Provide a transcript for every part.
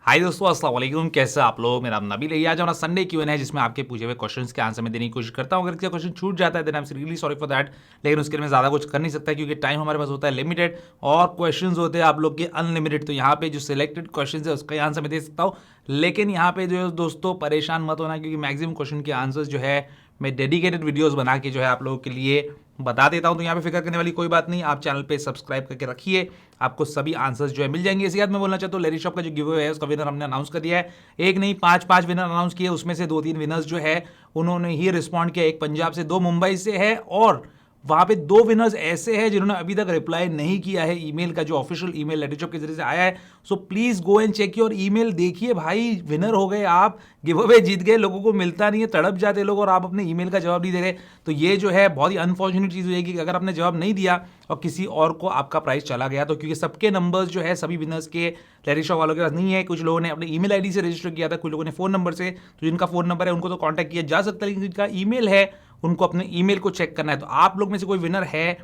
हाय दोस्तों, अस्सलाम वालेकुम। कैसे आप लोग? मेरा नाम नबील है। आज हमारा संडे क्यूएन है जिसमें आपके पूछे हुए क्वेश्चंस के आंसर में देने की कोशिश करता हूं। अगर किसी क्वेश्चन छूट जाता है then I am really sorry for that, लेकिन उसके लिए मैं ज़्यादा कुछ कर नहीं सकता क्योंकि टाइम हमारे पास होता है लिमिटेड और क्वेश्चंस होते हैं आप लोग के अनलिमिटेड। तो यहाँ पे जो सिलेक्टेड क्वेश्चन है उसका आंसर मैं दे सकता हूँ, लेकिन यहाँ पे जो है दोस्तों परेशान मत होना क्योंकि मैक्सिमम क्वेश्चन के आंसर्स जो है मैं डेडिकेटेड वीडियोस बना के जो है आप लोगों के लिए बता देता हूं। तो यहाँ पे फिक्र करने वाली कोई बात नहीं, आप चैनल पे सब्सक्राइब करके रखिए, आपको सभी आंसर्स जो है मिल जाएंगे। इसी बात मैं बोलना चाहता हूँ, लेरी शॉप का जो गिव अवे है उसका विनर हमने अनाउंस कर दिया है। एक नहीं, पांच विनर अनाउंस किए, उसमें से 2-3 विनर्स जो है उन्होंने ही रिस्पॉन्ड किया। एक पंजाब से, 2 मुंबई से है और वहां पे 2 विनर्स ऐसे हैं जिन्होंने अभी तक रिप्लाई नहीं किया है ईमेल का, जो ऑफिशियल ईमेल लेटर शॉप के जरिए से आया है। So please go and check your email, देखिए भाई विनर हो गए आप, गिव अवे जीत गए। लोगों को मिलता नहीं है, तड़प जाते लोग और आप अपने ईमेल का जवाब नहीं दे रहे। तो ये जो है बहुत ही अनफॉर्चुनेट चीज होगी कि अगर आपने जवाब नहीं दिया और किसी और को आपका प्राइस चला गया तो, क्योंकि सबके नंबर्स जो है सभी विनर्स के लेरी शॉप वालों के पास नहीं है। कुछ लोगों ने अपने ईमेल आईडी से रजिस्टर किया था, कुछ लोगों ने फोन नंबर से। तो जिनका फोन नंबर है उनको तो कांटेक्ट किया जा सकता है, लेकिन जिनका ईमेल है उनको अपने ईमेल को चेक करना है। तो आप लोग में से कोई विनर है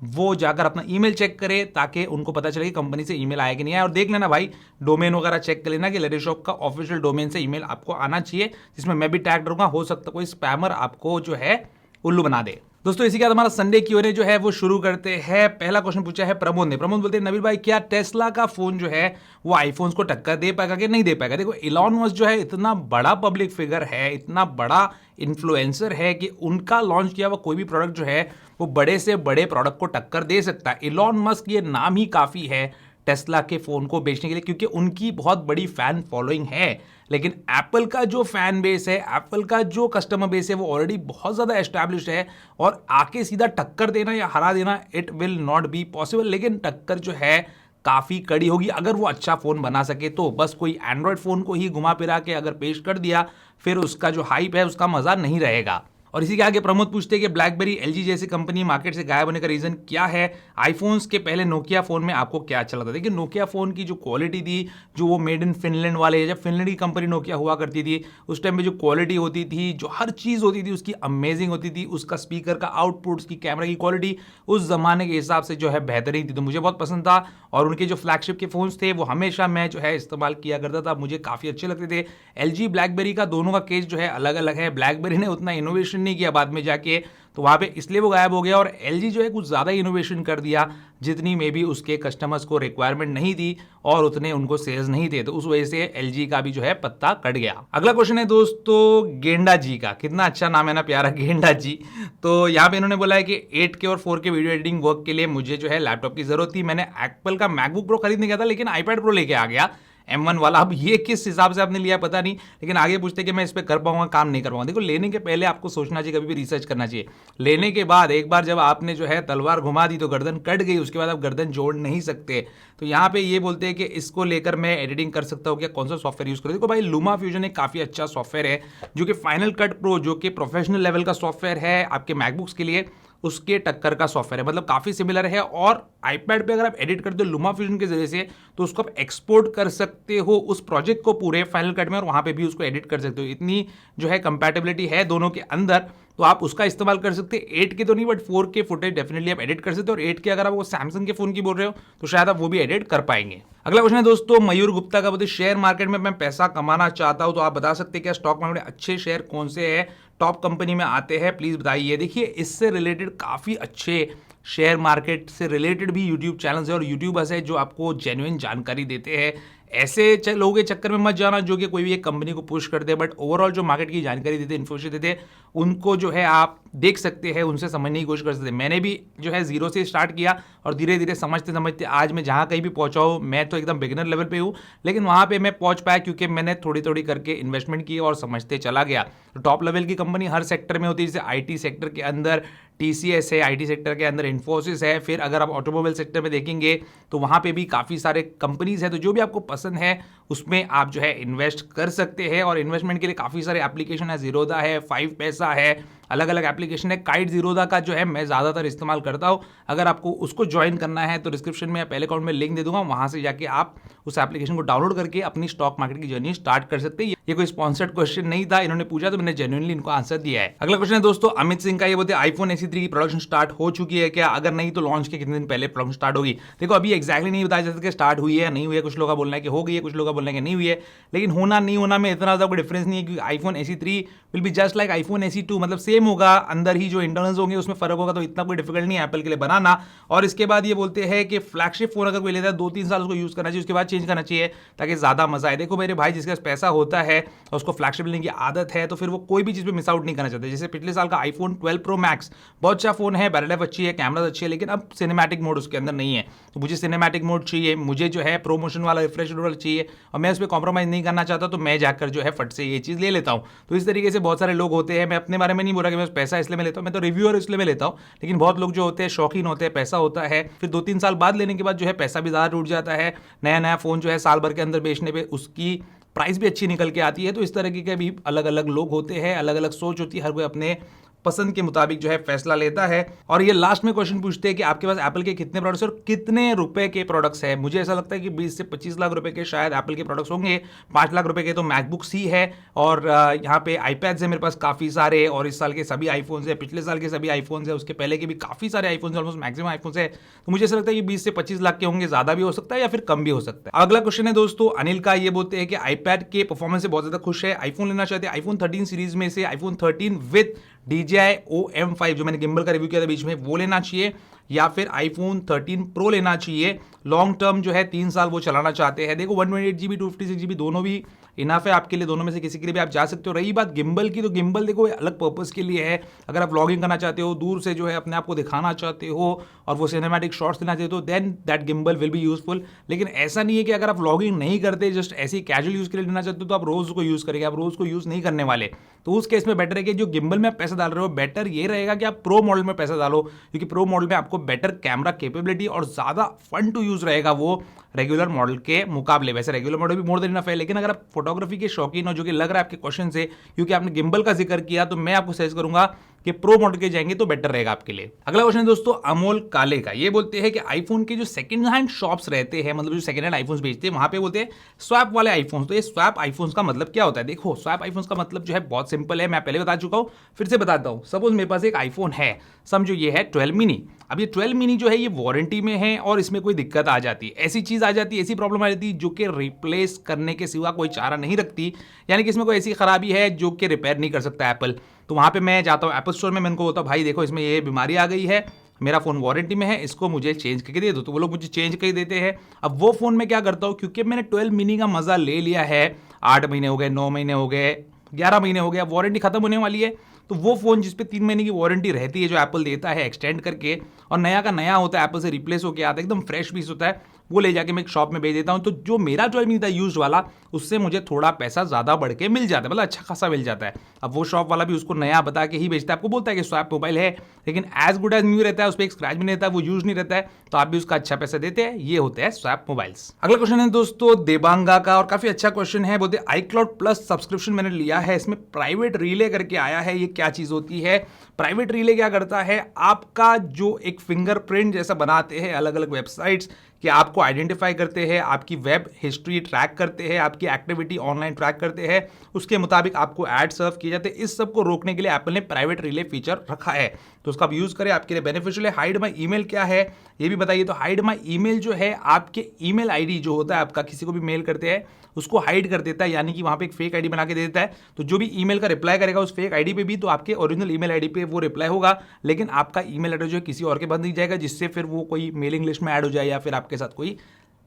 वो जाकर अपना ईमेल चेक करे ताकि उनको पता चले कि कंपनी से ईमेल आया कि नहीं आया। और देख लेना भाई, डोमेन वगैरह चेक कर लेना कि लेरी शॉप का ऑफिशियल डोमेन से ईमेल आपको आना चाहिए, जिसमें मैं भी टैग रहूंगा। हो सकता कोई स्पैमर आपको जो है उल्लू बना दे। दोस्तों इसी के बाद हमारा संडे क्यूएनए जो है वो शुरू करते हैं। पहला क्वेश्चन पूछा है प्रमोद ने। प्रमोद बोलते हैं नबील भाई, क्या टेस्ला का फोन जो है वो आईफोन्स को टक्कर दे पाएगा कि नहीं दे पाएगा? देखो, इलॉन मस्क जो है इतना बड़ा पब्लिक फिगर है, इतना बड़ा इन्फ्लुएंसर है कि उनका लॉन्च किया हुआ कोई भी प्रोडक्ट जो है वो बड़े से बड़े प्रोडक्ट को टक्कर दे सकता है। इलॉन मस्क ये नाम ही काफी है टेस्ला के फोन को बेचने के लिए, क्योंकि उनकी बहुत बड़ी फैन फॉलोइंग है। लेकिन एप्पल का जो फैन बेस है, एप्पल का जो कस्टमर बेस है वो ऑलरेडी बहुत ज्यादा एस्टैब्लिश्ड है और आके सीधा टक्कर देना या हरा देना it will not be possible. लेकिन टक्कर जो है काफी कड़ी होगी अगर वो अच्छा फोन बना सके तो। बस कोई एंड्रॉयड फोन को ही घुमा फिरा के अगर पेश कर दिया फिर उसका जो हाइप है उसका मजा नहीं रहेगा। और इसी के आगे प्रमोद पूछते हैं कि ब्लैकबेरी, एलजी जैसी कंपनी मार्केट से गायब होने का रीजन क्या है? आईफोन्स के पहले नोकिया फोन में आपको क्या अच्छा लगता था? देखिए, नोकिया फोन की जो क्वालिटी थी, जो वो मेड इन फिनलैंड वाले, जब फिनलैंड की कंपनी नोकिया हुआ करती थी उस टाइम में जो क्वालिटी होती थी, जो हर चीज होती थी उसकी अमेजिंग होती थी। उसका स्पीकर का आउटपुट, उसकी कैमरा की क्वालिटी उस जमाने के हिसाब से जो है बेहतरीन थी, तो मुझे बहुत पसंद था। और उनके जो फ्लैगशिप के फोन्स थे वो हमेशा मैं जो है इस्तेमाल किया करता था, मुझे काफी अच्छे लगते थे। एलजी ब्लैकबेरी का दोनों का केस जो है अलग अलग है। ब्लैकबेरी ने उतना इनोवेशन नहीं किया बाद में जाके, तो वहां पे इसलिए वो गायब हो गया, और एलजी जो है कुछ ज्यादा इनोवेशन कर दिया जितनी मे बी उसके कस्टमर्स को रिक्वायरमेंट नहीं थी और उतने उनको सेल्स नहीं थे, तो उस वजह से एलजी का भी जो है पत्ता कट गया। अगला क्वेश्चन है दोस्तों गेंडा जी का। कितना अच्छा नाम है ना, प्यारा, गेंडा जी। तो यहाँ पे इन्होंने बोला है कि 8K और 4K वीडियो एडिटिंग वर्क के लिए मुझे जो है लैपटॉप की जरूरत थी। मैंने एप्पल का मैकबुक प्रो खरीदने गया था लेकिन आईपैड प्रो लेके आ गया M1 वाला। अब ये किस हिसाब से आपने लिया पता नहीं, लेकिन आगे पूछते कि मैं इस पर कर पाऊंगा काम नहीं कर पाऊंगा। देखो, लेने के पहले आपको सोचना चाहिए, कभी भी रिसर्च करना चाहिए। लेने के बाद एक बार जब आपने जो है तलवार घुमा दी तो गर्दन कट गई, उसके बाद आप गर्दन जोड़ नहीं सकते। तो यहाँ पे ये बोलते हैं कि इसको लेकर मैं एडिटिंग कर सकता हूँ क्या, कौन सा सॉफ्टवेयर यूज करूँ? देखो भाई, लूमा फ्यूजन एक काफी अच्छा सॉफ्टवेयर है जो कि फाइनल कट प्रो, जो कि प्रोफेशनल लेवल का सॉफ्टवेयर है आपके मैकबुक्स के लिए, उसके टक्कर का सॉफ्टवेयर है, मतलब काफी सिमिलर है। और आईपैड पे अगर आप एडिट करते हो लुमा फ्यूजन के जरिए से तो उसको आप एक्सपोर्ट कर सकते हो उस प्रोजेक्ट को पूरे फाइनल कट में, और वहां पे भी उसको एडिट कर सकते हो। इतनी जो है कंपैटिबिलिटी है दोनों के अंदर, तो आप उसका इस्तेमाल कर सकते हैं। 8K तो नहीं बट 4K फुटेज डेफिनेटली आप एडिट कर सकते हो। और 8K अगर आप वो सैमसंग के फोन की बोल रहे हो तो शायद आप वो भी एडिट कर पाएंगे। अगला क्वेश्चन है दोस्तों मयूर गुप्ता का। बोलते शेयर मार्केट में मैं पैसा कमाना चाहता हूं तो आप बता सकते हैं क्या स्टॉक मार्केट में अच्छे शेयर कौन से हैं, टॉप कंपनी में आते हैं, प्लीज बताइए। देखिए, इससे रिलेटेड काफी अच्छे शेयर मार्केट से रिलेटेड भी यूट्यूब चैनल्स है और यूट्यूबर्स है जो आपको जेन्युइन जानकारी देते हैं। ऐसे लोगों के चक्कर में मत जाना जो कि कोई भी एक कंपनी को पुश करते हैं, बट ओवरऑल जो मार्केट की जानकारी देते हैं, इन्फॉर्मेशन देते हैं, उनको जो है आप देख सकते हैं, उनसे समझने की कोशिश कर सकते हैं। मैंने भी जो है जीरो से स्टार्ट किया और धीरे धीरे समझते समझते आज मैं जहाँ कहीं भी पहुंचा हूँ, मैं तो एकदम बिगिनर लेवल पे हूँ, लेकिन वहाँ पे मैं पहुंच पाया क्योंकि मैंने थोड़ी थोड़ी करके इन्वेस्टमेंट की और समझते चला गया। तो टॉप लेवल की कंपनी हर सेक्टर में होती है, जैसे IT सेक्टर के अंदर TCS है, IT सेक्टर के अंदर इन्फोसिस है, फिर अगर आप ऑटोमोबाइल सेक्टर में देखेंगे तो वहाँ पे भी काफ़ी सारे कंपनीज है। तो जो भी आपको पसंद है उसमें आप जो है इन्वेस्ट कर सकते हैं, और इन्वेस्टमेंट के लिए काफ़ी सारे एप्लीकेशन है, जीरोधा है, 5 पैसा है, अलग अलग एप्लीकेशन है। काइट जीरोधा का जो है मैं ज़्यादातर इस्तेमाल करता हूँ। अगर आपको उसको ज्वाइन करना है तो डिस्क्रिप्शन में या पहले अकाउंट में लिंक दे दूंगा, वहाँ से जाके आप उस एप्लीकेशन को डाउनलोड करके अपनी स्टॉक मार्केट की जर्नी स्टार्ट कर सकते हैं। ये कोई स्पॉन्सर्ड क्वेश्चन नहीं था, इन्होंने पूछा तो मैंने जेन्युइनली इनको आंसर दिया है। अगला क्वेश्चन है दोस्तों अमित सिंह का, ये बोलते हैं आईफोन SE 3 की प्रोडक्शन स्टार्ट हो चुकी है क्या, अगर नहीं तो लॉन्च के कितने दिन पहले प्रोडक्शन स्टार्ट होगी। देखो अभी एक्जैक्टली नहीं बताया जा सकता कि स्टार्ट हुई है या नहीं हुई है, कुछ लोगों का बोलना है कि हो गई है, कुछ लोगों का बोलना है कि नहीं हुई है, लेकिन होना नहीं होना में इतना ज्यादा कोई डिफरेंस नहीं है, क्योंकि iPhone SE 3 will be just like iPhone SE 2, मतलब सेम होगा, अंदर ही जो इंटरनल्स होंगे उसमें फर्क होगा, तो इतना कोई डिफिकल्ट नहीं है एप्पल के लिए बनाना। और इसके बाद ये बोलते हैं कि फ्लैगशिप फोन अगर कोई लेता है 2-3 साल उसको यूज करना चाहिए, उसके बाद चेंज करना चाहिए ताकि ज्यादा मजा आए। देखो मेरे भाई, जिसके पास पैसा होता है और उसको फ्लैगशिप लेने की आदत है तो फिर वो कोई भी चीज पे मिस आउट नहीं करना चाहते। जैसे पिछले साल का आईफोन 12 प्रो मैक्स बहुत अच्छा फोन है, बैटरी लाइफ अच्छी है, कैमरा अच्छी है, लेकिन अब सिनेमैटिक मोड उसके अंदर नहीं है, तो मुझे सिनेमैटिक मोड चाहिए, मुझे जो है प्रोमोशन वाला रिफ्रेश वाला चाहिए और मैं उस पर कॉम्प्रोमाइज नहीं करना चाहता, तो मैं जाकर जो है फट से ये चीज ले लेता हूं। तो इस तरीके से बहुत सारे लोग होते हैं, मैं अपने बारे में नहीं बोल रहा कि मैं पैसा इसलिए मैं लेता हूं, मैं तो रिव्यूअर इसलिए मैं लेता हूं, लेकिन बहुत लोग जो होते हैं शौकीन होते हैं, पैसा होता है, फिर 2-3 साल बाद लेने के बाद जो है पैसा भी ज्यादा टूट जाता है, नया नया फोन जो है साल भर के अंदर बेचने पे उसकी प्राइस भी अच्छी निकल के आती है। तो इस तरह के भी अलग अलग लोग होते हैं, अलग अलग सोच होती है, हर कोई अपने पसंद के मुताबिक जो है फैसला लेता है। और ये लास्ट में क्वेश्चन पूछते हैं कि आपके पास एप्पल के कितने प्रोडक्ट्स और कितने रुपए के प्रोडक्ट्स है। मुझे ऐसा लगता है कि 20 से 25 लाख रुपए के शायद एप्पल के प्रोडक्ट्स होंगे, 5 लाख रुपए के तो मैकबुक सी है, और यहाँ पे आईपैड्स है मेरे पास काफी सारे, और इस साल के सभी आईफोन्स है, पिछले साल के सभी आईफोन्स है, उसके पहले के भी काफी सारे आईफोन्स, ऑलमोस्ट मैक्सिमम आईफोन्स है। तो मुझे ऐसा लगता है कि 20 से 25 लाख के होंगे, ज्यादा भी हो सकता है या फिर कम भी हो सकता है। अगला क्वेश्चन है दोस्तों अनिल का, ये बोलते हैं कि आईपैड के परफॉर्मेंस से बहुत ज्यादा खुश है, आईफोन लेना चाहते हैं, आईफोन 13 सीरीज में से आईफोन 13 विद DJI OM5 जो मैंने गिम्बल का रिव्यू किया था बीच में, वो लेना चाहिए या फिर आईफोन 13 प्रो लेना चाहिए। लॉन्ग टर्म जो है 3 साल वो चलाना चाहते हैं। देखो 128GB 256GB दोनों भी इनफ है आपके लिए, दोनों में से किसी के लिए भी आप जा सकते हो। रही बात गिम्बल की, तो गिम्बल देखो अलग पर्पस के लिए है, अगर आप व्लॉगिंग करना चाहते हो, दूर से जो है अपने आप को दिखाना चाहते हो और वो सिनेमैटिक शॉट्स लेना चाहते हो, then that gimbal will be useful. लेकिन ऐसा नहीं है कि अगर आप व्लॉगिंग नहीं करते, जस्ट ऐसे ही कैजुअल यूज के लिए लेना चाहते हो, तो आप रोज को यूज करेंगे, आप रोज को यूज नहीं करने वाले, तो उस केस में बेटर है कि जो गिम्बल में आप पैसा डाल रहे हो, बेटर ये रहेगा कि आप प्रो मॉडल में पैसा डालो, क्योंकि प्रो मॉडल में आपको बेटर कैमरा कैपेबिलिटी और ज्यादा फन टू यूज रहेगा वो रेगुलर मॉडल के मुकाबले। वैसे रेगुलर मॉडल भी मोर देन इनफ है, लेकिन अगर आप फोटोग्राफी के शौकीन हो, जो कि लग रहा है आपके क्वेश्चन से, क्योंकि आपने गिम्बल का जिक्र किया, तो मैं आपको सजेस्ट करूंगा कि प्रो मॉडल के जाएंगे तो बेटर रहेगा आपके लिए। अगला क्वेश्चन है दोस्तों अमोल काले का, ये बोलते हैं कि आईफोन के जो सेकंड हैंड शॉप्स रहते हैं, मतलब जो सेकंड हैंड आईफोन्स बेचते हैं, वहां पे बोलते हैं स्वैप वाले आईफोन्स। तो ये स्वैप आईफोन्स का मतलब क्या होता है? देखो स्वैप आईफोन्स का मतलब जो है बहुत सिंपल है, मैं पहले बता चुका हूं, फिर से बताता हूं। सपोज मेरे पास एक आईफोन है, समझो ये है 12 मिनी। अब ये 12 मिनी जो है ये वारंटी में है और इसमें कोई दिक्कत आ जाती है, ऐसी चीज आ जाती है, ऐसी प्रॉब्लम आ जाती है जो कि रिप्लेस करने के सिवा कोई चारा नहीं रखती, यानी कि इसमें कोई ऐसी खराबी है जो कि रिपेयर नहीं कर सकता एप्पल। तो वहां पे मैं जाता हूँ एप्पल स्टोर में, मैं उनको बोलता हूँ भाई देखो इसमें ये बीमारी आ गई है, मेरा फोन वारंटी में है, इसको मुझे चेंज करके दे दो। तो वो लोग मुझे चेंज करके देते हैं। अब वो फोन में क्या करता हूँ, क्योंकि मैंने 12 मिनी का मजा ले लिया है, 8 महीने हो गए, 9 महीने हो गए, 11 महीने हो गया, वारंटी खत्म होने वाली है, तो वो फोन जिसपे 3 महीने की वारंटी रहती है जो एप्पल देता है एक्सटेंड करके, और नया का नया होता है, एप्पल से रिप्लेस होकर आता है, एकदम फ्रेश पीस होता है, वो ले जाके मैं एक शॉप में बेच देता हूं। तो जो मेरा 12 मिनी था यूज वाला, उससे मुझे थोड़ा पैसा ज्यादा बढ़ के मिल जाता है, मतलब अच्छा खासा मिल जाता है। अब वो शॉप वाला भी उसको नया बता के ही बेचता है, आपको बोलता है कि स्वैप मोबाइल है, लेकिन एज गुड एज न्यू रहता है, उस पर एक स्क्रैच भी नहीं रहता है, वो यूज नहीं रहता है, तो आप भी उसका अच्छा पैसा देते हैं। ये होते हैं स्वैप मोबाइल्स। अगला क्वेश्चन है दोस्तों देबांगा का, और काफी अच्छा क्वेश्चन है। बोलते iCloud प्लस सब्सक्रिप्शन मैंने लिया है, इसमें प्राइवेट रिले करके आया है, ये क्या चीज होती है? प्राइवेट रिले क्या करता है, आपका जो एक फिंगरप्रिंट जैसा बनाते हैं अलग अलग वेबसाइट्स, कि आपको आइडेंटिफाई करते हैं, आपकी वेब हिस्ट्री ट्रैक करते हैं, आपकी एक्टिविटी ऑनलाइन ट्रैक करते हैं, उसके मुताबिक आपको ऐड सर्व किए जाते हैं। इस सब को रोकने के लिए एप्पल ने प्राइवेट रिले फीचर रखा है, तो उसका आप यूज करें, आपके लिए बेनिफिशियल है। हाइड माई ईमेल क्या है ये भी बताइए। तो हाइड माई ईमेल जो है, आपके ईमेल आईडी जो होता है आपका, किसी को भी मेल करते हैं उसको हाइड कर देता है, यानी कि वहां पे एक फेक आईडी बना के दे देता है। तो जो भी ईमेल का रिप्लाई करेगा उस फेक आईडी पे भी, तो आपके ओरिजिनल ईमेल आईडी पे वो रिप्लाई होगा, लेकिन आपका ईमेल एड्रेस जो है किसी और के पास नहीं जाएगा, जिससे फिर वो कोई मेलिंग लिस्ट में ऐड हो जाए या फिर आपके साथ कोई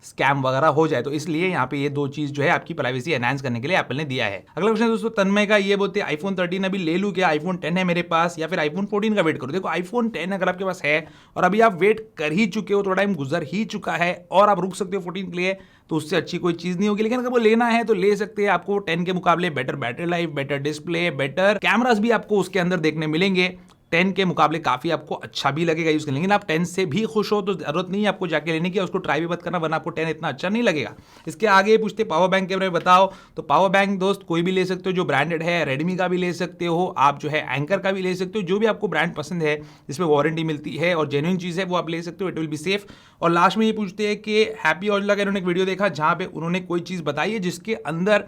स्कैम वगैरह हो जाए। तो इसलिए यहाँ पे ये दो चीज जो है आपकी प्राइवेसी एनहांस करने के लिए एप्पल ने दिया है। अगला क्वेश्चन दोस्तों तन्मय का, ये बोलते हैं आईफोन 13 अभी ले लूं क्या, आईफोन 10 है मेरे पास, या फिर आईफोन 14 का वेट करो। देखो आईफोन 10 अगर आपके पास है और अभी आप वेट कर ही चुके हो, थोड़ा टाइम गुजर ही चुका है और आप रुक सकते हो 14 के लिए, तो उससे अच्छी कोई चीज नहीं होगी। लेकिन अगर वो लेना है तो ले सकते हैं, आपको 10 के मुकाबले better battery life, better display, better cameras भी आपको उसके अंदर देखने मिलेंगे। 10 के मुकाबले काफी आपको अच्छा भी लगेगा यूज करने, लेकिन आप 10 से भी खुश हो तो जरूरत नहीं है आपको जाके लेने की, उसको ट्राई भी मत करना, वरना आपको 10 इतना अच्छा नहीं लगेगा। इसके आगे पूछते पावर बैंक के बारे में बताओ। तो पावर बैंक दोस्त कोई भी ले सकते हो जो ब्रांडेड है, रेडमी का भी ले सकते हो आप, जो है एंकर का भी ले सकते हो, जो भी आपको ब्रांड पसंद है जिसमें वारंटी मिलती है और जेन्युइन चीज है वो आप ले सकते हो, इट विल बी सेफ। और लास्ट में ये पूछते हैं कि हैप्पी ऑजला का इन्होंने एक वीडियो देखा जहां पे उन्होंने कोई चीज बताई है जिसके अंदर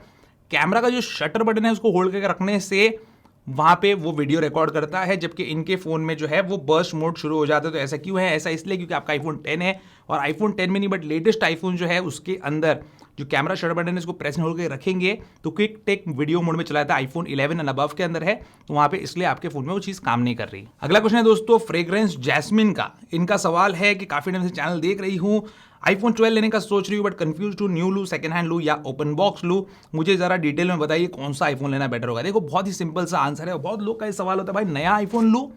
कैमरा का जो शटर बटन है उसको होल्ड करके रखने से वहां पे वो वीडियो रिकॉर्ड करता है, जबकि इनके फोन में जो है वो बर्स्ट मोड शुरू हो जाता है। तो ऐसा क्यों है? ऐसा इसलिए क्योंकि आपका आईफोन 10 है और आईफोन 10 में नहीं बट लेटेस्ट आईफोन जो है उसके अंदर जो कैमरा शटर बटन है इसको प्रेस होल्ड करके रखेंगे तो क्विक टेक वीडियो मोड में चलाता है। आईफोन 11 एंड अबव के अंदर है तो वहां पे इसलिए आपके फोन में वो चीज काम नहीं कर रही। अगला क्वेश्चन है दोस्तों फ्रेग्रेंस जैस्मिन का। इनका सवाल है कि काफी टाइम से चैनल देख रही हूँ, आईफोन 12 लेने का सोच रही हूँ बट कंफ्यूज टू न्यू लूँ, सेकंड हैंड लूँ या ओपन बॉक्स लूँ, मुझे जरा डिटेल में बताइए कौन सा आईफोन लेना बेटर होगा। देखो बहुत ही सिंपल सा आंसर है। बहुत लोग का ये सवाल होता है भाई नया आईफोन लूँ,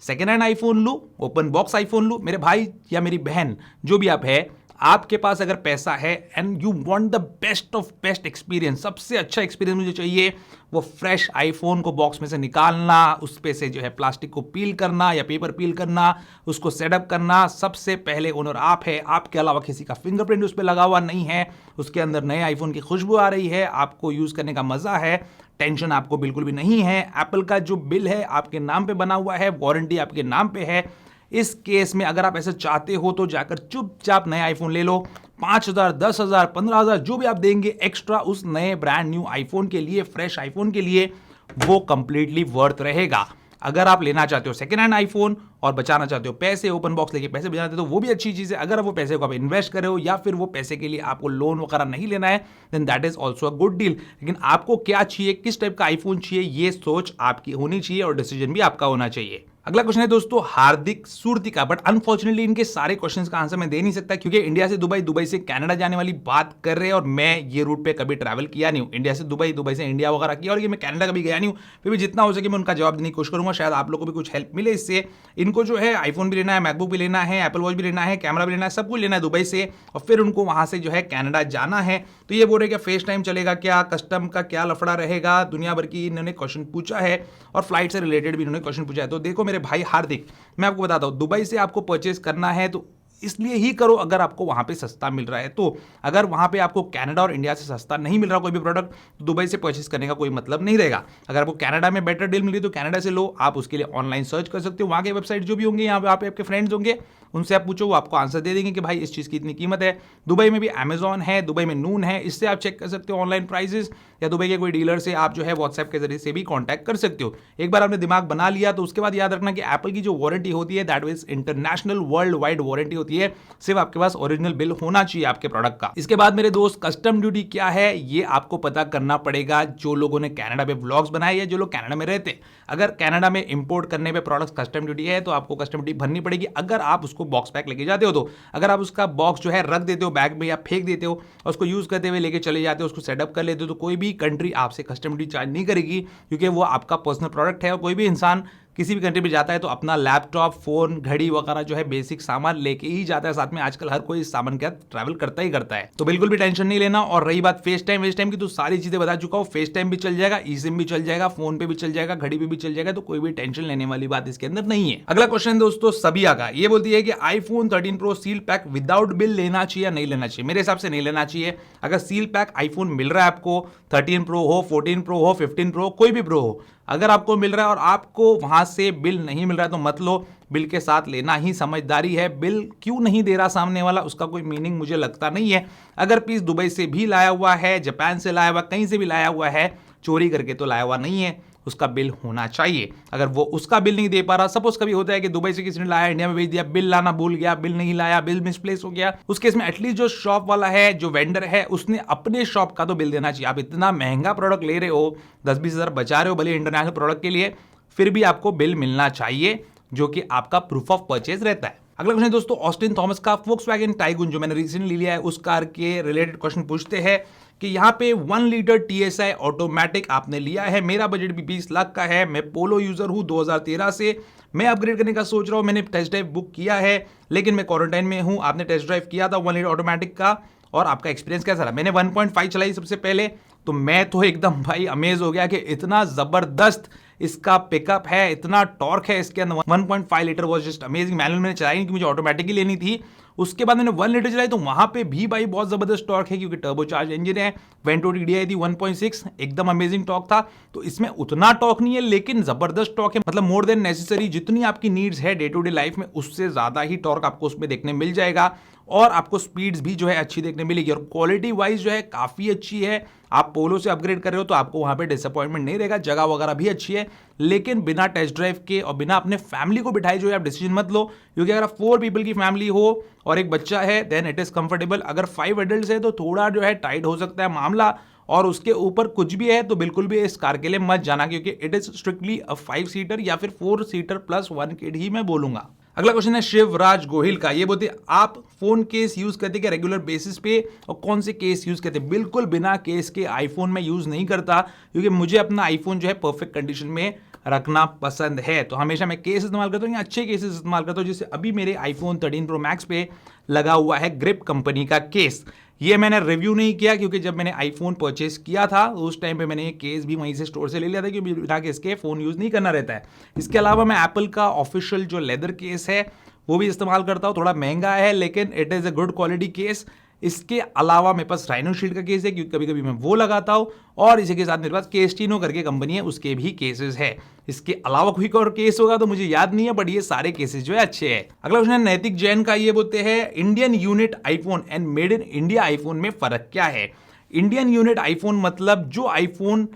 सेकंड हैंड आईफोन लूँ, ओपन बॉक्स आईफोन लूँ। मेरे भाई या मेरी बहन जो भी आप है, आपके पास अगर पैसा है and you want the best of best experience, सबसे अच्छा एक्सपीरियंस मुझे चाहिए, वो फ्रेश आईफोन को बॉक्स में से निकालना, उस पे से जो है प्लास्टिक को पील करना या पेपर पील करना, उसको सेटअप करना, सबसे पहले ओनर आप है, आपके अलावा किसी का फिंगरप्रिंट उस पर लगा हुआ नहीं है, उसके अंदर नए आईफोन की खुशबू आ रही है, आपको यूज करने का मजा है, टेंशन आपको बिल्कुल भी नहीं है, एप्पल का जो बिल है आपके नाम पे बना हुआ है, वारंटी आपके नाम पे है। इस केस में अगर आप ऐसे चाहते हो तो जाकर चुपचाप नया आईफोन ले लो। 5,000, 10,000, 15,000 जो भी आप देंगे एक्स्ट्रा उस नए ब्रांड न्यू आईफोन के लिए, फ्रेश आईफोन के लिए, वो कंप्लीटली वर्थ रहेगा। अगर आप लेना चाहते हो सेकेंड हैंड आईफोन और बचाना चाहते हो पैसे, ओपन बॉक्स लेके पैसे बचाते हो तो वो भी अच्छी चीज़ है। अगर वो पैसे को आप इन्वेस्ट कर रहे हो या फिर वो पैसे के लिए आपको लोन वगैरह नहीं लेना है then that is also a good deal. लेकिन आपको क्या चाहिए, किस टाइप का आईफोन चाहिए, ये सोच आपकी होनी चाहिए और डिसीजन भी आपका होना चाहिए। अगला क्वेश्चन है दोस्तों हार्दिक सुरती का, बट अनफॉर्चुनेटली इनके सारे क्वेश्चंस का आंसर मैं दे नहीं सकता क्योंकि इंडिया से दुबई, दुबई से कनाडा जाने वाली बात कर रहे हैं और मैं ये रूट पे कभी ट्रैवल किया नहीं हूं। इंडिया से दुबई, दुबई से इंडिया वगैरह किया और ये मैं कनाडा कभी गया नहीं हूं। फिर भी जितना हो सके मैं उनका जवाब देने की कोशिश करूंगा, शायद आप लोग को भी कुछ हेल्प मिले इससे। इनको जो है आईफोन भी लेना है, मैकबुक भी लेना है, एप्पल वॉच भी लेना है, कैमरा भी लेना है, सब कुछ लेना है दुबई से और फिर उनको वहां से जो है कनाडा जाना है। तो ये बोल रहे क्या फेस टाइम चलेगा क्या, कस्टम का क्या लफड़ा रहेगा, दुनिया भर की इन्होंने क्वेश्चन पूछा है और फ्लाइट से रिलेटेड भी इन्होंने क्वेश्चन पूछा है। तो देखो मेरे भाई हार्दिक, मैं आपको बताता हूं दुबई से आपको परचेज करना है तो इसलिए ही करो अगर आपको वहां पे सस्ता मिल रहा है। तो अगर वहां पे आपको कनाडा और इंडिया से सस्ता नहीं मिल रहा कोई भी प्रोडक्ट तो दुबई से परचेज करने का कोई मतलब नहीं रहेगा। अगर आपको कनाडा में बेटर डील मिली तो कनाडा से लो, आप उसके लिए ऑनलाइन सर्च कर सकते हो, वहां के वेबसाइट जो भी होंगे, यहाँ पे आपके फ्रेंड्स होंगे, उनसे आप पूछो, वो आपको आंसर दे देंगे कि भाई इस चीज़ की इतनी कीमत है। दुबई में भी अमेजॉन है, दुबई में नून है, इससे आप चेक कर सकते हो ऑनलाइन प्राइसेस, या दुबई के कोई डीलर से आप जो है व्हाट्सएप के जरिए से भी कॉन्टैक्ट कर सकते हो। एक बार आपने दिमाग बना लिया तो उसके बाद याद रखना कि एप्पल की जो वारंटी होती है that is international world wide warranty होती है, सिर्फ आपके पास ओरिजिनल बिल होना चाहिए आपके प्रोडक्ट का। इसके बाद मेरे दोस्त कस्टम ड्यूटी क्या है ये आपको पता करना पड़ेगा। जो लोगों ने कनाडा पे व्लॉग्स बनाए या जो लोग कनाडा में रहते हैं, अगर कनाडा में इंपोर्ट करने पे प्रोडक्ट्स कस्टम ड्यूटी है तो आपको कस्टम ड्यूटी भरनी पड़ेगी। अगर आप उसको बॉक्स पैक लेके जाते हो तो, अगर आप उसका बॉक्स जो है रख देते हो बैग में या फेंक देते हो और उसको यूज करते हुए लेके चले जाते हो, उसको सेटअप कर लेते हो, तो कोई भी कंट्री आपसे कस्टम ड्यूटी चार्ज नहीं करेगी क्योंकि वो आपका पर्सनल प्रोडक्ट है। और कोई भी इंसान किसी भी कंट्री में जाता है तो अपना लैपटॉप, फोन, घड़ी वगैरह जो है बेसिक सामान लेके ही जाता है साथ में। आजकल हर कोई इस सामान के साथ ट्रैवल करता ही करता है, तो बिल्कुल भी टेंशन नहीं लेना। और रही बात फेस टाइम वेस टाइम की, तो सारी चीजें बता चुका हूं। फेस टाइम भी चल जाएगा, ई सिम भी चल जाएगा, फोन पे भी चल जाएगा, घड़ी पे भी चल जाएगा, तो कोई भी टेंशन लेने वाली बात इसके अंदर नहीं है। अगला क्वेश्चन दोस्तों सबिया का, ये बोलती है कि iPhone 13 pro seal pack without bill लेना चाहिए या नहीं लेना चाहिए। मेरे हिसाब से नहीं लेना चाहिए। अगर सील पैक आईफोन मिल रहा है आपको, 13 प्रो हो, 14 प्रो हो, 15 प्रो, कोई भी प्रो हो, अगर आपको मिल रहा है और आपको वहां से बिल नहीं मिल रहा है तो मत लो। बिल के साथ लेना ही समझदारी है। बिल क्यों नहीं दे रहा सामने वाला, उसका कोई मीनिंग मुझे लगता नहीं है। अगर पीस दुबई से भी लाया हुआ है, जापान से लाया हुआ, कहीं से भी लाया हुआ है, चोरी करके तो लाया हुआ नहीं है, उसका बिल होना चाहिए। अगर वो उसका बिल नहीं दे पा रहा, सपोज कभी होता है कि दुबई से किसी ने लाया, इंडिया में भेज दिया, बिल लाना भूल गया, बिल नहीं लाया, बिल मिसप्लेस हो गया, उस केस में एटलीस्ट जो शॉप वाला है, जो वेंडर है, उसने अपने शॉप का तो बिल देना चाहिए। आप इतना महंगा प्रोडक्ट ले रहे हो, 10-20 हज़ार बचा रहे हो भले इंटरनेशनल प्रोडक्ट के लिए, फिर भी आपको बिल मिलना चाहिए जो कि आपका प्रूफ ऑफ परचेज रहता है। अगला क्वेश्चन दोस्तों ऑस्टिन थॉमस का फोक्सवैगन टाइगून जो मैंने रिसेंटली लिया है उस कार के रिलेटेड क्वेश्चन पूछते हैं कि यहाँ पे 1 लीटर TSI ऑटोमेटिक आपने लिया है, मेरा बजट भी 20 लाख का है, मैं पोलो यूजर हूँ 2013 से, मैं अपग्रेड करने का सोच रहा हूँ, मैंने टेस्ट ड्राइव बुक किया है लेकिन मैं क्वारंटाइन में हूँ। आपने टेस्ट ड्राइव किया था 1 लीटर ऑटोमेटिक का और आपका एक्सपीरियंस कैसा रहा? मैंने 1.5 चलाई सबसे पहले, तो मैं तो एकदम भाई अमेज हो गया कि इतना जबरदस्त इसका पिकअप है, इतना टॉर्क है इसके अंदर। 1.5 litre was just amazing. Manual मैंने चलाई नहीं कि मुझे ऑटोमेटिक ही लेनी थी। उसके बाद मैंने 1 लीटर चलाई तो वहां पे भी भाई बहुत जबरदस्त टॉर्क है क्योंकि टर्बोचार्ज इंजन है, वेंटो DDI थी 1.6, एकदम अमेजिंग टॉर्क था। तो इसमें उतना टॉर्क नहीं है लेकिन जबरदस्त टॉर्क है, मतलब मोर देन नेसेसरी। जितनी आपकी नीड्स है डे टू डे लाइफ में उससे ज्यादा ही टॉर्क आपको उसमें देखने मिल जाएगा। और आपको स्पीड्स भी जो है अच्छी देखने मिलेगी और क्वालिटी वाइज जो है काफ़ी अच्छी है। आप पोलो से अपग्रेड कर रहे हो तो आपको वहाँ पे डिसअपॉइंटमेंट नहीं रहेगा, जगह वगैरह भी अच्छी है। लेकिन बिना टेस्ट ड्राइव के और बिना अपने फैमिली को बिठाए जो है आप डिसीजन मत लो, क्योंकि अगर आप 4 पीपल की फैमिली हो और एक बच्चा है देन इट इज़ कंफर्टेबल। अगर 5 एडल्ट है तो थोड़ा जो है टाइट हो सकता है मामला, और उसके ऊपर कुछ भी है तो बिल्कुल भी इस कार के लिए मत जाना, क्योंकि it is strictly a 5 seater या फिर 4 सीटर प्लस 1 किड ही मैं बोलूंगा। अगला क्वेश्चन है शिवराज गोहिल का। ये बोलते आप फोन केस यूज करते क्या रेगुलर बेसिस पे, और कौन से केस यूज करते? बिल्कुल बिना केस के आईफोन में यूज नहीं करता, क्योंकि मुझे अपना आईफोन जो है परफेक्ट कंडीशन में रखना पसंद है। तो हमेशा मैं केस इस्तेमाल करता हूँ या अच्छे केसेस इस्तेमाल करता हूँ, जैसे अभी मेरे आईफोन 13 प्रो मैक्स पे लगा हुआ है ग्रिप कंपनी का केस। ये मैंने रिव्यू नहीं किया, क्योंकि जब मैंने आईफोन परचेस किया था उस टाइम पे मैंने ये केस भी वहीं से स्टोर से ले लिया था, क्योंकि बिना केस के फ़ोन यूज़ नहीं करना रहता है। इसके अलावा मैं एप्पल का ऑफिशियल जो लेदर केस है वो भी इस्तेमाल करता हूँ। थोड़ा महंगा है लेकिन it is a good quality case. इसके अलावा मेरे पास राइनो शील्ड का केस है, क्योंकि कभी कभी मैं वो लगाता हूँ, और इसी के साथ मेरे पास केस्टिनो करके कंपनी है उसके भी केसेस है। इसके अलावा कोई और केस होगा तो मुझे याद नहीं है, बट ये सारे केसेस जो है अच्छे हैं। अगला क्वेश्चन है नैतिक जैन का। ये बोलते हैं Indian unit iPhone and made in India iPhone में फर्क क्या है? इंडियन यूनिट आईफोन मतलब जो आईफोन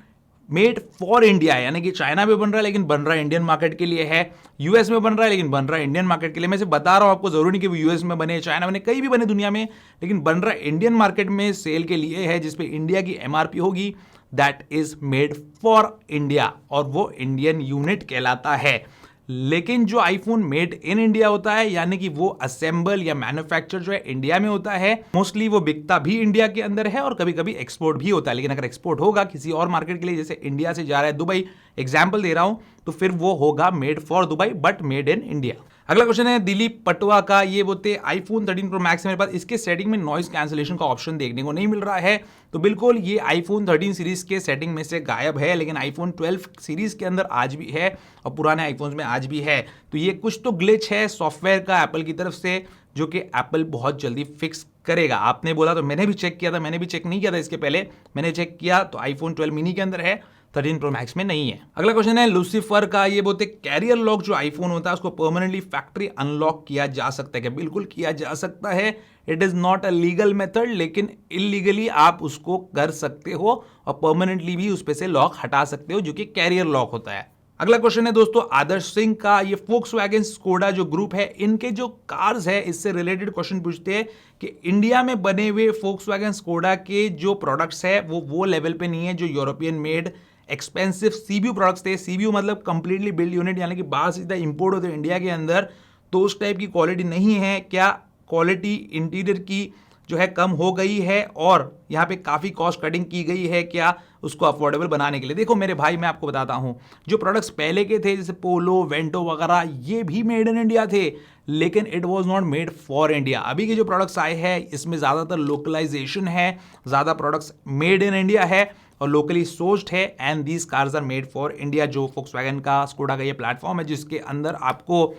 मेड फॉर इंडिया है, यानी कि चाइना में बन रहा है लेकिन बन रहा है इंडियन मार्केट के लिए है, यूएस में बन रहा है लेकिन बन रहा है इंडियन मार्केट के लिए। मैं से बता रहा हूं आपको, जरूरी नहीं कि वो यूएस में बने, चाइना बने, कहीं भी बने दुनिया में, लेकिन बन रहा है इंडियन मार्केट में सेल के लिए है, जिसपे इंडिया की एमआरपी होगी। That is made for India और वो इंडियन यूनिट कहलाता है। लेकिन जो आईफोन मेड इन इंडिया होता है, यानी कि वो असेंबल या मैन्युफैक्चर जो है इंडिया में होता है, मोस्टली वो बिकता भी इंडिया के अंदर है और कभी कभी एक्सपोर्ट भी होता है। लेकिन अगर एक्सपोर्ट होगा किसी और मार्केट के लिए, जैसे इंडिया से जा रहा है दुबई, एग्जाम्पल दे रहा हूं, तो फिर वो होगा made for Dubai but made in India. अगला क्वेश्चन है दिलीप पटवा का। ये बोलते आईफोन 13 प्रो मैक्स मेरे पास, इसके सेटिंग में नॉइज कैंसिलेशन का ऑप्शन देखने को नहीं मिल रहा है। तो बिल्कुल ये आईफोन 13 सीरीज के सेटिंग में से गायब है, लेकिन आईफोन 12 सीरीज के अंदर आज भी है और पुराने आईफोन्स में आज भी है। तो ये कुछ तो ग्लिच है सॉफ्टवेयर का एप्पल की तरफ से, जो कि एप्पल बहुत जल्दी फिक्स करेगा। आपने बोला तो मैंने भी चेक किया था, मैंने भी चेक नहीं किया था इसके पहले, मैंने चेक किया तो आईफोन 12 मिनी के अंदर है, 13 प्रो मैक्स में नहीं है। अगला क्वेश्चन है लूसीफर का। ये बोलते कैरियर लॉक जो आईफोन होता है उसको परमानेंटली फैक्ट्री अनलॉक किया जा सकता है क्या? बिल्कुल किया जा सकता है। It is not a legal method, लेकिन इलीगली आप उसको कर सकते हो और परमानेंटली भी उस पे से लॉक हटा सकते हो, जो कि कैरियर लॉक होता है। अगला क्वेश्चन है दोस्तों आदर्श सिंह का। ये फोक्सवैगन स्कोडा जो ग्रुप है, इनके जो कार्स है इससे रिलेटेड क्वेश्चन पूछते हैं कि इंडिया में बने हुए फोक्सवैगन स्कोडा के जो प्रोडक्ट्स है वो लेवल पे नहीं है जो European made expensive CBU products थे। सीबीयू मतलब कंप्लीटली बिल्ड यूनिट, यानी कि बाहर से सीधा इंपोर्ट होते हैं इंडिया के अंदर, तो उस टाइप की क्वालिटी नहीं है। क्या क्वालिटी इंटीरियर की जो है कम हो गई है और यहाँ पे काफ़ी कॉस्ट कटिंग की गई है क्या उसको अफोर्डेबल बनाने के लिए? देखो मेरे भाई, मैं आपको बताता हूँ, जो प्रोडक्ट्स पहले के थे जैसे पोलो, वेंटो वगैरह, ये भी मेड इन इंडिया थे, लेकिन it was not made for India. अभी के जो प्रोडक्ट्स आए हैं इसमें ज़्यादातर लोकलाइजेशन है, ज़्यादा प्रोडक्ट्स मेड इन इंडिया है और लोकली सोर्स्ड है, and these cars are made for India. जो फोक्सवैगन का स्कोडा का ये प्लेटफॉर्म है जिसके अंदर आपको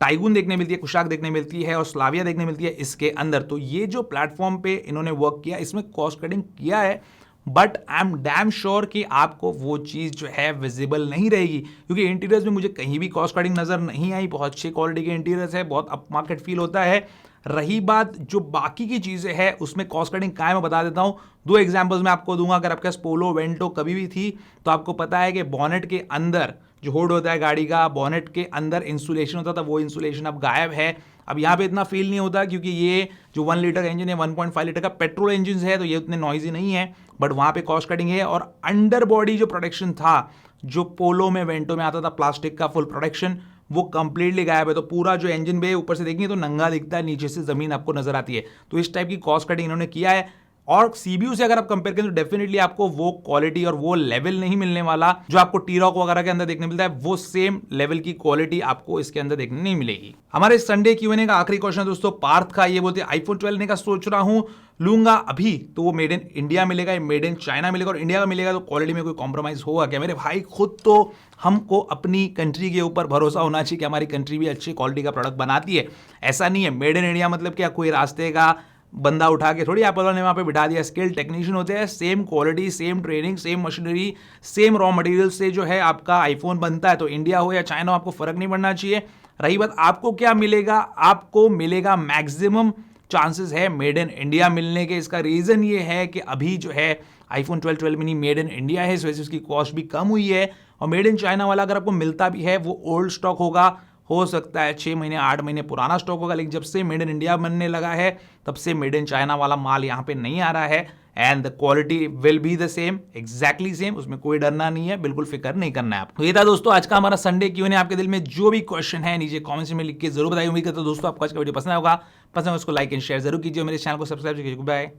टाइगून देखने मिलती है, कुशाक देखने मिलती है और स्लाविया देखने मिलती है इसके अंदर। तो ये जो प्लेटफॉर्म पे इन्होंने वर्क किया, इसमें कॉस्ट कटिंग किया है, but I am damn sure कि आपको वो चीज़ जो है विजिबल नहीं रहेगी, क्योंकि इंटीरियर्स में मुझे कहीं भी कॉस्ट कटिंग नज़र नहीं आई। बहुत अच्छी क्वालिटी के इंटीरियर्स है, बहुत अप मार्केट फील होता है। रही बात जो बाकी की चीज़ें हैं उसमें कॉस्ट कटिंग क्या है मैं बता देता हूँ। 2 एग्जाम्पल्स मैं आपको दूंगा। अगर आपके पास पोलो, वेंटो कभी भी थी तो आपको पता है कि बॉनेट के अंदर जो हुड होता है गाड़ी का, बॉनेट के अंदर इंसुलेशन होता था, वो इंसुलेशन अब गायब है। अब यहाँ पे इतना फील नहीं होता क्योंकि ये जो 1 लीटर इंजन है 1.5 लीटर का पेट्रोल इंजन है, तो ये उतने नॉइजी नहीं है, बट वहाँ पे कॉस्ट कटिंग है। और अंडर बॉडी जो प्रोटेक्शन था जो पोलो में, वेंटो में आता था, प्लास्टिक का फुल प्रोटेक्शन, वो कंप्लीटली गायब है। तो पूरा जो इंजन बे ऊपर से देखेंगे तो नंगा दिखता है, नीचे से जमीन आपको नजर आती है। तो इस टाइप की कॉस्ट कटिंग इन्होंने किया है। और सीबीयू से अगर आप कंपेयर करें तो डेफिनेटली आपको वो क्वालिटी और वो लेवल नहीं मिलने वाला जो आपको टी-रॉक वगैरह के अंदर देखने मिलता है। वो सेम लेवल की क्वालिटी आपको इसके अंदर देखने नहीं मिलेगी। हमारे संडे Q&A का आखिरी क्वेश्चन दोस्तों पार्थ का। ये बोलते आईफोन 12 लेने का सोच रहा हूं, लूंगा अभी तो वो मेड इन इंडिया मिलेगा या मेड इन चाइना मिलेगा? और इंडिया का मिलेगा तो क्वालिटी में कोई कॉम्प्रोमाइज होगा क्या? मेरे भाई खुद तो हमको अपनी कंट्री के ऊपर भरोसा होना चाहिए कि हमारी कंट्री भी अच्छी क्वालिटी का प्रोडक्ट बनाती है। ऐसा नहीं है मेड इन इंडिया मतलब क्या कोई रास्ते का बंदा उठा के थोड़ी एप्पल ने वहाँ पे बिठा दिया। स्किल्ड टेक्नीशियन होते हैं, same quality, same training, same machinery, same raw material से जो है आपका आईफोन बनता है। तो इंडिया हो या चाइना हो आपको फर्क नहीं पड़ना चाहिए। रही बात आपको क्या मिलेगा, आपको मिलेगा मैक्सिमम चांसेस है मेड इन इंडिया मिलने के। इसका रीज़न ये है कि अभी जो है iPhone 12 mini made in India है, इस वजह से उसकी कॉस्ट भी कम हुई है। और मेड इन चाइना वाला अगर आपको मिलता भी है वो ओल्ड स्टॉक होगा, हो सकता है 6 महीने 8 महीने पुराना स्टॉक होगा, लेकिन जब से मेड इन इंडिया बनने लगा है तब से मेड इन चाइना वाला माल यहाँ पे नहीं आ रहा है। And the quality will be the same, exactly same, उसमें कोई डरना नहीं है, बिल्कुल फिक्र नहीं करना है आपको। तो ये था दोस्तों आज का हमारा संडे क्यों। आपके दिल में जो भी क्वेश्चन है नीचे कमेंट्स में लिख के जरूर बताइए। उम्मीद करता हूं दोस्तों आपको आज का वीडियो पसंद होगा। पसंद है उसको लाइक एंड शेयर जरूर कीजिए, मेरे चैनल को सब्सक्राइब कीजिए। बाय।